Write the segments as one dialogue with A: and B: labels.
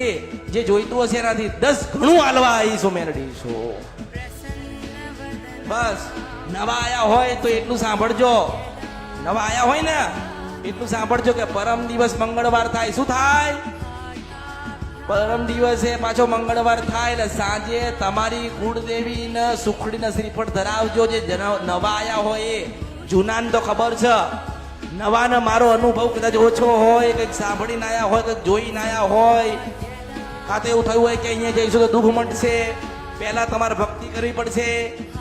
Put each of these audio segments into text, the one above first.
A: જે જોઈતું હશે એનાથી 10 ગણું આલવા આવીશું મેલડીશું. બસ નવા આયા હોય તો એટલું સાંભળજો, નવા આયા હોય ને એટલું સાંભળજો કે પરમ દિવસ મંગળવાર થાય. શું થાય? પરમ દિવસે પાછો મંગળવાર થાય એટલે સાંજે તમારી કુળદેવી ને સુખડી ને શ્રીફળ ધરાવજો. જે નવા આયા હોય એ જૂનાને તો ખબર છે, નવાને મારો અનુભવ કદાચ ઓછો હોય, કંઈક સાંભળીને આયા હોય, કંઈક જોઈને આયા હોય, કાં તો એવું થયું હોય કે અહીંયા જઈશું તો દુઃખ મટશે, પહેલા તમારે ભક્તિ કરવી પડશે.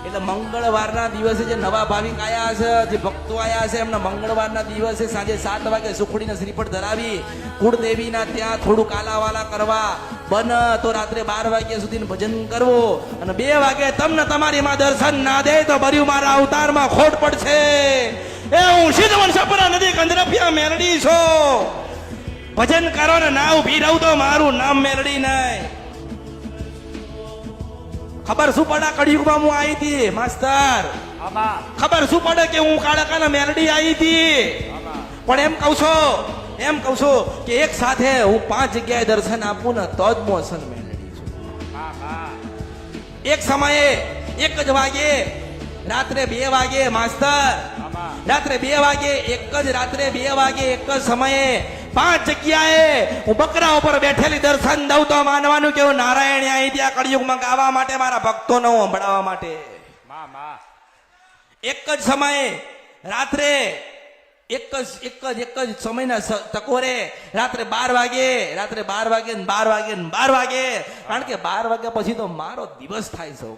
A: એટલે મંગળવારના દિવસે જે નવા ભાવિક આયા છે, જે ભક્તો આયા છે, એમને મંગળવારના દિવસે સાંજે 7 વાગે સુખડીને શ્રીફળ ધરાવી કુળદેવીના ત્યાં થોડું કાલાવાલા કરવા, બન તો રાત્રે 12 વાગ્યા સુધી ભજન કરવું. અને 2 વાગે તમને તમારી માં દર્શન ના દે તો ભર્યું મારા અવતારમાં ખોટ પડશે. એ હું સિદ્ધવન સપરા નદી કંદરપિયા મેલડી છો. ભજન કરો ને ના ઉભી રહું તો મારું નામ મેલડી નહીં. ખબર શું પડે કળિયુગમાં હું આવી હતી માસ્તર? ખબર શું પડે કે હું કાળકાના મેલડી આવી હતી? પણ એમ કહું છું કે એક સાથે હું 5 જગ્યાએ દર્શન આપું ને તો જ હું અસલ મેલડી છું. એક સમયે 1 જ વાગે, રાત્રે 2 વાગે માસ્તર, રાત્રે 2 વાગે, રાત્રે 2 વાગે એક જ સમયે 5 જગ્યાએ હું બકરા ઉપર બેઠેલી દર્શન દઉં તો માનવાનું કે હું નારાયણ અહીં ત્યાં કળિયુગમાં ગાવા માટે, મારા ભક્તોને હું સંભળાવવા માટે. એક જ સમયે રાત્રે એક જ સમયના ટકોરે રાત્રે 12 વાગે, રાત્રે 12 વાગે ને 12 વાગે ને 12 વાગે, કારણ કે 12 વાગ્યા પછી તો મારો દિવસ થાય છે.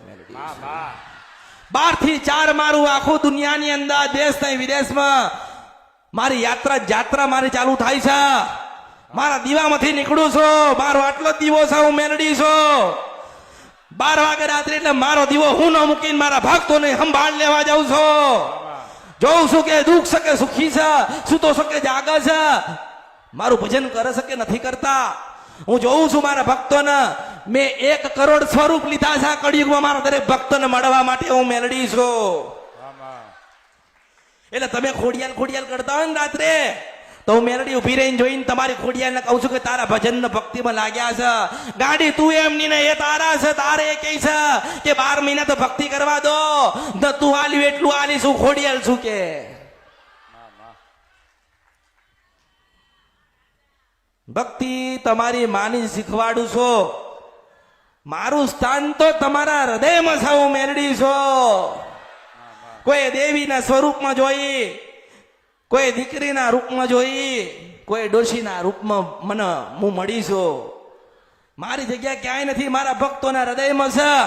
A: 12 થી 4 મારું આખું દુનિયાની અંદર, દેશ નહીં વિદેશમાં મારી જાત્રા મારી ચાલુ થાય છે. મારા દીવામાંથી નીકળું છું, મારો આટલો દીવો છે, હું મેલડી છું. 12 વાગે રાત્રે એટલે મારો દીવો હું ન મૂકીને મારા ભક્તોને સંભાળ લેવા જાઉં છું. જોઉં છું કે દુઃખ છે કે સુખી છે, સૂતો છે કે જાગે છે, મારું ભજન કરે છે કે નથી કરતા. હું જોઉં છું મારા ભક્તોને. મેં 1 કરોડ સ્વરૂપ લીધા છે કળિયુગમાં મારા દરેક ભક્તોને મળવા માટે. હું મેલડી છું. એટલે તમે ખોડિયાલ કરતા હોય ને રાત્રે, તો હું મેલડી ઉભી રહીને જોઈને તમારી ખોડિયાલને કહું છું કે તારા ભજન ને ભક્તિમાં લાગ્યા છે. ગાડી તું એમની ને એ તારા છે, તારે એ કહે છે કે 12 મહિના તો ભક્તિ કરવા દો, તું આલ્યું એટલું આલીશું. ખોડિયાલ શું કે ભક્તિ તમારી માની શીખવાડું છો. મારું સ્થાન તો તમારા હૃદયમાં છે. હું મેલડી છું. કોઈ દેવીના સ્વરૂપમાં જોઈ, કોઈ દીકરીના રૂપમાં જોઈ, કોઈ ડોશીના રૂપમાં મને હું મળી છું. મારી જગ્યા ક્યાંય નથી, મારા ભક્તોના હૃદયમાં છે.